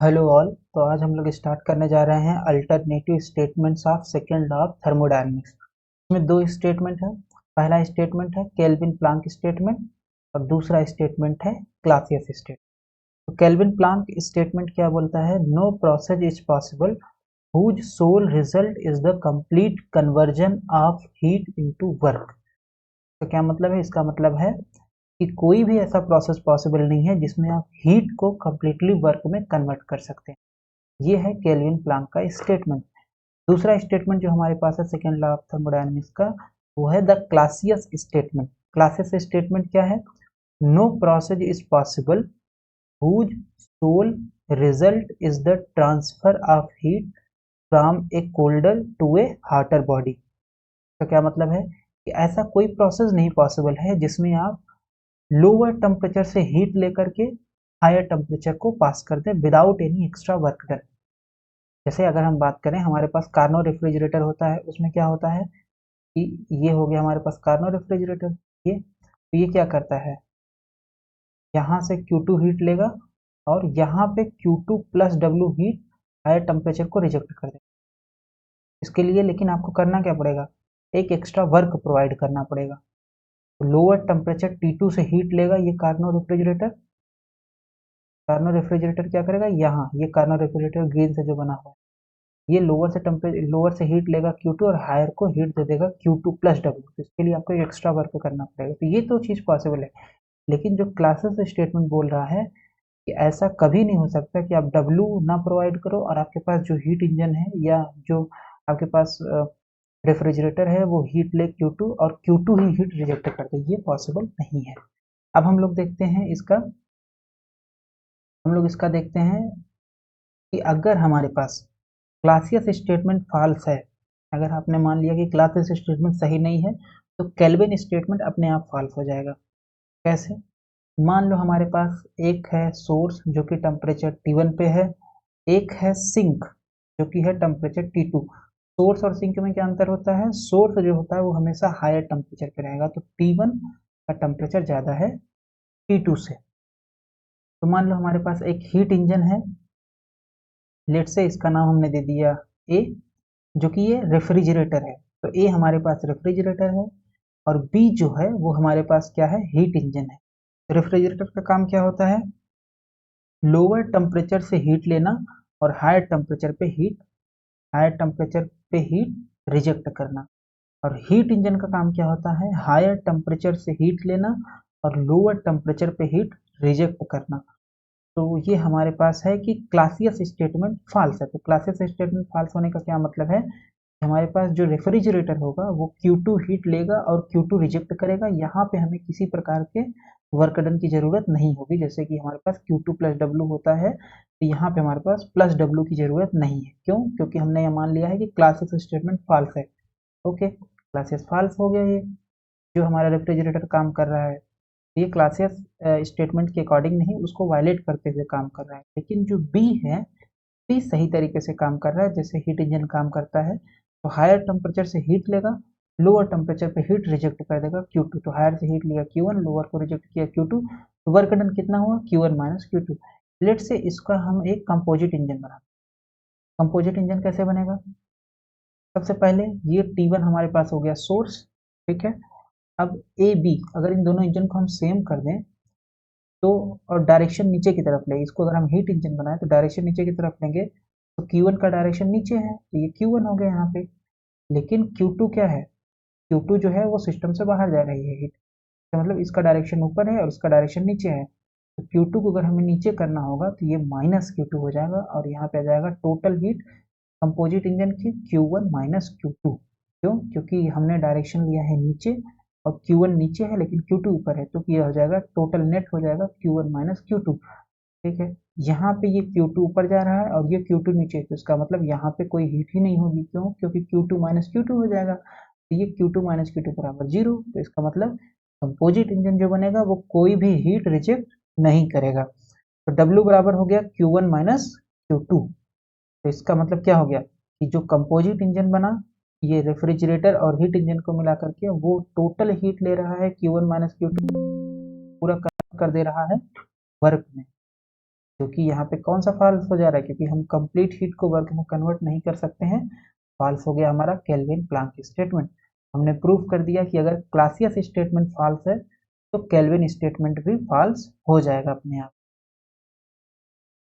Hello all. तो आज हम लोग स्टार्ट करने जा रहे हैं alternative statements of second law of thermodynamics. इसमें दो स्टेटमेंट है। पहला स्टेटमेंट है केल्विन प्लांक स्टेटमेंट और दूसरा स्टेटमेंट है क्लासियस स्टेटमेंट। तो केल्विन प्लांक स्टेटमेंट क्या बोलता है? No process is possible whose sole result is the complete conversion of heat into work। तो क्या मतलब है? इसका मतलब है कि कोई भी ऐसा प्रोसेस पॉसिबल नहीं है जिसमें आप हीट को कंप्लीटली वर्क में कन्वर्ट कर सकते हैं। ये है केल्विन प्लांक का स्टेटमेंट। दूसरा स्टेटमेंट जो हमारे पास है सेकेंड लॉ ऑफ थर्मोडायनेमिक्स का, वो है the Clausius statement. Clausius statement क्या है? No process is possible whose sole result is the transfer of heat from a colder to a hotter body। तो क्या मतलब है कि ऐसा कोई प्रोसेस नहीं पॉसिबल है जिसमें आप लोअर टेम्परेचर से हीट लेकर के हायर टेम्परेचर को पास कर दें without any extra work done. जैसे अगर हम बात करें, हमारे पास कार्नो रेफ्रिजरेटर होता है, उसमें क्या होता है कि ये हो गया हमारे पास कार्नो रेफ्रिजरेटर। ये तो ये क्या करता है, यहाँ से Q2 हीट लेगा और यहाँ पे Q2 plus W heat higher temperature को रिजेक्ट कर देगा। इसके लिए लेकिन आपको करना क्या पड़ेगा? एक एक्स्ट्रा वर्क प्रोवाइड करना पड़ेगा। तो लोअर टेम्परेचर T2 से हीट लेगा ये कार्नो रेफ्रिजरेटर। कार्नो रेफ्रिजरेटर क्या करेगा, यहाँ ये कार्नो रेफ्रिजरेटर ग्रीन से जो बना हुआ है, ये लोअर से हीट लेगा Q2 और हायर को हीट दे देगा Q2 प्लस W। तो इसके लिए आपको एक्स्ट्रा वर्क करना पड़ेगा। तो ये तो चीज़ पॉसिबल है। लेकिन जो क्लासेस स्टेटमेंट बोल रहा है कि ऐसा कभी नहीं हो सकता कि आप W ना प्रोवाइड करो और आपके पास जो हीट इंजन है या जो आपके पास रेफ्रिजरेटर है वो हीट ले Q2 और Q2 ही हीट रिजेक्ट कर दे। ये पॉसिबल नहीं है। अब हम लोग इसका देखते हैं कि अगर हमारे पास क्लासियस स्टेटमेंट फॉल्स है, अगर आपने मान लिया कि क्लासियस स्टेटमेंट सही नहीं है, तो केल्विन स्टेटमेंट अपने आप फॉल्स हो जाएगा। कैसे? मान लो हमारे पास एक है सोर्स जो कि टेम्परेचर T1 पे है, एक है सिंक जो कि है टेम्परेचर T2। सोर्स और सिंक में क्या अंतर होता है? सोर्स जो होता है वो हमेशा हायर टेम्परेचर पे रहेगा, तो T1 का टेम्परेचर ज़्यादा है T2 से। तो मान लो हमारे पास एक हीट इंजन है, लेट से इसका नाम हमने दे दिया ए, जो कि ये रेफ्रिजरेटर है। तो ए हमारे पास रेफ्रिजरेटर है और बी जो है वो हमारे पास क्या है? हीट इंजन है। रेफ्रिजरेटर का काम क्या होता है? लोअर टेम्परेचर से हीट लेना और हायर टेम्परेचर पे हीट रिजेक्ट करना। और हीट इंजन का काम क्या होता है? हायर टेम्परेचर से हीट लेना और लोअर टेम्परेचर पे हीट रिजेक्ट करना। तो ये हमारे पास है कि क्लासियस स्टेटमेंट फॉल्स है। तो क्लासियस स्टेटमेंट फॉल्स होने का क्या मतलब है? हमारे पास जो रेफ्रिजरेटर होगा वो Q2 हीट लेगा और Q2 रिजेक्ट करेगा। यहाँ पे हमें किसी प्रकार के वर्क डन की जरूरत नहीं होगी। जैसे कि हमारे पास Q2 प्लस W होता है, तो यहाँ पे हमारे पास प्लस W की जरूरत नहीं है। क्यों? क्योंकि हमने ये मान लिया है कि क्लासियस स्टेटमेंट फॉल्स है। ओके, क्लासियस फॉल्स हो गया। ये जो हमारा रेफ्रिजरेटर काम कर रहा है, ये क्लासियस स्टेटमेंट के अकॉर्डिंग नहीं, उसको वायलेट करते हुए काम कर रहा है। लेकिन जो बी है, बी सही तरीके से काम कर रहा है, जैसे हीट इंजन काम करता है। तो हायर टेम्परेचर से हीट लेगा, लोअर टेम्परेचर पे हीट रिजेक्ट कर देगा Q2। तो हायर से हीट लिया Q1, लोअर को रिजेक्ट किया Q2, तो वर्क डन कितना हुआ? Q1 minus Q2। लेट से इसका हम एक कंपोजिट इंजन बना। कंपोजिट इंजन कैसे बनेगा? सबसे पहले ये T1 हमारे पास हो गया सोर्स, ठीक है। अब ए बी, अगर इन दोनों इंजन को हम सेम कर दें तो, और डायरेक्शन नीचे की तरफ लें, इसको अगर हम हीट इंजन बनाए तो डायरेक्शन नीचे की तरफ लेंगे, तो Q1 का डायरेक्शन नीचे है, तो ये Q1 हो गया यहाँ पे। लेकिन Q2 क्या है? Q2 जो है वो सिस्टम से बाहर जा रही है हीट, तो मतलब इसका डायरेक्शन ऊपर है और इसका डायरेक्शन नीचे है। तो Q2 को अगर हमें नीचे करना होगा तो ये माइनस Q2 हो जाएगा और यहाँ पे आ जाएगा टोटल हीट कंपोजिट इंजन की Q1 माइनस Q2। क्यों? क्योंकि हमने डायरेक्शन लिया है नीचे और Q1 नीचे है लेकिन Q2 ऊपर है, तो ये हो जाएगा टोटल नेट हो जाएगा Q1 माइनस Q2। ठीक है, यहाँ पे ये Q2 ऊपर जा रहा है और ये Q2 नीचे, तो इसका मतलब यहाँ पे कोई हीट ही नहीं होगी। क्यों? क्योंकि Q2 माइनस Q2 हो जाएगा, तो ये Q2 माइनस Q2 बराबर जीरो। तो इसका मतलब कंपोजिट इंजन जो बनेगा वो कोई भी हीट रिजेक्ट नहीं करेगा। तो W बराबर हो गया Q1 माइनस Q2। तो इसका मतलब क्या हो गया कि जो कंपोजिट इंजन बना, ये रेफ्रिजरेटर और हीट इंजन को मिला करके वो टोटल हीट ले रहा है Q1 माइनस Q2, पूरा कर दे रहा है वर्क में। क्योंकि यहाँ पे कौन सा फॉल्स हो जा रहा है, क्योंकि हम कंप्लीट हीट को वर्क में कन्वर्ट नहीं कर सकते हैं, फॉल्स हो गया हमारा केल्विन प्लांक स्टेटमेंट। हमने प्रूव कर दिया कि अगर क्लासियस स्टेटमेंट फॉल्स है तो केल्विन स्टेटमेंट भी फॉल्स हो जाएगा अपने आप।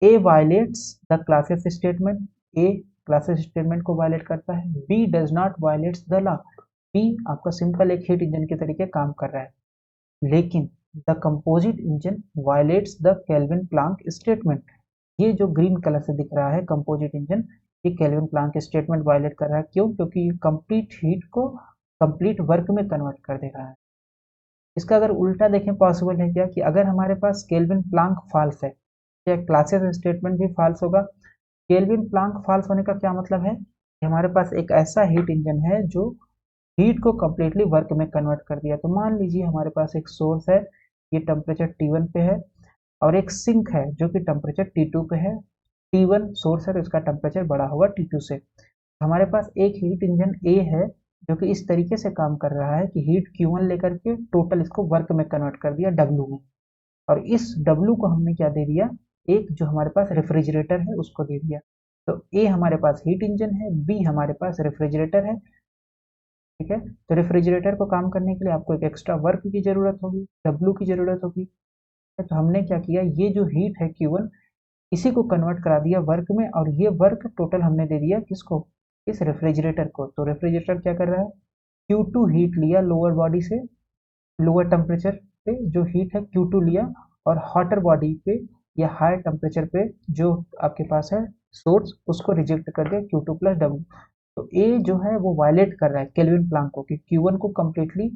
A violates the Clausius statement, A Clausius statement को वायलेट करता है, B does not violates the law, B आपका सिंपल एक हीट इंजन के तरीके काम कर रहा है, लेकिन the composite engine violates the Kelvin Planck statement. ये जो ग्रीन कलर से दिख रहा है कंपोजिट इंजन, ये केल्विन प्लांक स्टेटमेंट वायलेट कर रहा है। क्यों? क्योंकि ये कंप्लीट हीट को कंप्लीट वर्क में कन्वर्ट कर दे रहा है। इसका अगर उल्टा देखें, पॉसिबल है क्या कि अगर हमारे पास केल्विन प्लांक फॉल्स है, क्या क्लासियस स्टेटमेंट भी फॉल्स होगा? केल्विन प्लांक फॉल्स होने का क्या मतलब है कि हमारे पास एक ऐसा हीट इंजन है जो हीट को कंप्लीटली वर्क में कन्वर्ट कर दिया। तो मान लीजिए हमारे पास एक सोर्स है, ये टेम्परेचर T1 पे है, और एक सिंक है जो कि टेम्परेचर T2 पे है। T1 सोर्स है तो इसका टेम्परेचर बड़ा होगा T2 से। हमारे पास एक हीट इंजन A है जो कि इस तरीके से काम कर रहा है कि हीट Q1 लेकर के टोटल इसको वर्क में कन्वर्ट कर दिया W में, और इस W को हमने क्या दे दिया, एक जो हमारे पास रेफ्रिजरेटर है उसको दे दिया। तो A हमारे पास हीट इंजन है, B हमारे पास रेफ्रिजरेटर है। ठीक है, तो रेफ्रिजरेटर को काम करने के लिए आपको एक एक्स्ट्रा वर्क की जरूरत होगी, W की जरूरत होगी। तो हमने क्या किया, ये जो हीट है Q1 इसी को कन्वर्ट करा दिया वर्क में, और ये वर्क टोटल हमने दे दिया किसको, इस रेफ्रिजरेटर को। तो रेफ्रिजरेटर क्या कर रहा है, Q2 हीट लिया लोअर बॉडी से, लोअर टेम्परेचर पे जो हीट है Q2 लिया, और हॉटर बॉडी पे या हायर टेम्परेचर पे जो आपके पास है सोर्स, उसको रिजेक्ट कर दिया Q2 प्लस W। तो ए जो है वो वायलेट कर रहा है केल्विन प्लांक को, कि Q1 को कम्प्लीटली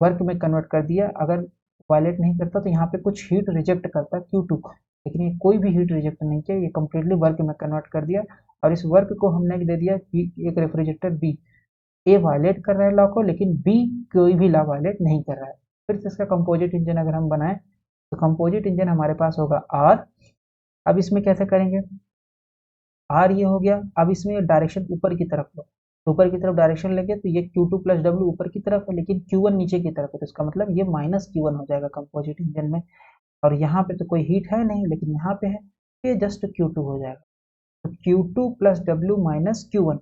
वर्क में कन्वर्ट कर दिया। अगर वायलेट नहीं करता तो यहाँ पे कुछ हीट रिजेक्ट करता Q2, लेकिन ये कोई भी हीट रिजेक्ट नहीं किया, ये कम्प्लीटली वर्क में कन्वर्ट कर दिया। और इस वर्क को हमने दे दिया कि एक रेफ्रिजरेटर बी। ए वायलेट कर रहा है लॉ को, लेकिन बी कोई भी लॉ वायलेट नहीं कर रहा है। फिर से इसका कंपोजिट इंजन अगर हम बनाएं तो कंपोजिट इंजन हमारे पास होगा आर। अब इसमें कैसे करेंगे, आर ये हो गया, अब इसमें डायरेक्शन ऊपर की तरफ लो, तो ऊपर की तरफ डायरेक्शन लेंगे तो ये Q2 प्लस W ऊपर की तरफ है, लेकिन Q1 नीचे की तरफ है, तो इसका मतलब ये माइनस Q1 हो जाएगा कंपोजिट इंजन में। और यहाँ पे तो कोई हीट है नहीं, लेकिन यहाँ पे है, ये जस्ट Q2 हो जाएगा। तो Q2 plus W minus Q1।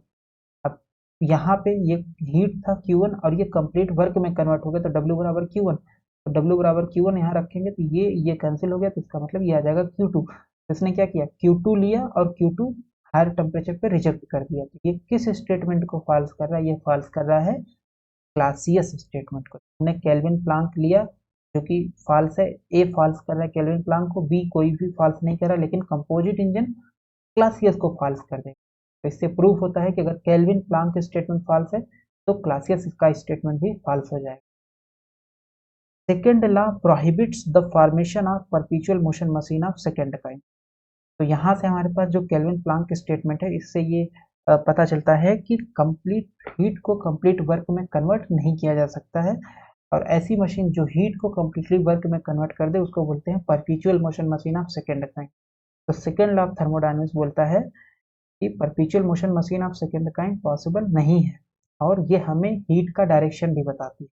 अब यहाँ पे ये हीट था Q1 और ये कंप्लीट वर्क में कन्वर्ट हो गया, तो W बराबर Q1, तो W बराबर Q1 यहाँ रखेंगे तो ये कैंसिल हो गया, तो इसका मतलब ये आ जाएगा Q2। तो इसने क्या किया, Q2 लिया और Q2 हायर टेम्परेचर पे रिजेक्ट कर दिया। तो ये किस स्टेटमेंट को फॉल्स कर रहा है, ये फॉल्स कर रहा है क्लासियस स्टेटमेंट को। हमने केल्विन प्लांक लिया जो कि फॉल्स है, ए फॉल्स कर रहा है केल्विन प्लांक को, बी कोई भी फॉल्स नहीं कर रहा, लेकिन कंपोजिट इंजन क्लासियस को फॉल्स कर देगा। तो इससे प्रूफ होता है कि अगर केल्विन प्लांक स्टेटमेंट फॉल्स है तो क्लासियस का स्टेटमेंट भी फॉल्स हो जाएगा। Second law prohibits the formation of perpetual motion machine of second kind. तो यहाँ से हमारे पास जो केल्विन प्लांक स्टेटमेंट है, इससे ये पता चलता है कि कंप्लीट हीट को कंप्लीट वर्क में कन्वर्ट नहीं किया जा सकता है, और ऐसी मशीन जो हीट को कंप्लीटली वर्क में कन्वर्ट कर दे उसको बोलते हैं perpetual motion machine of second kind. तो सेकेंड लॉ ऑफ थर्मोडायनेमिक्स बोलता है कि perpetual motion machine of second kind possible नहीं है, और ये हमें हीट का डायरेक्शन भी बताती है।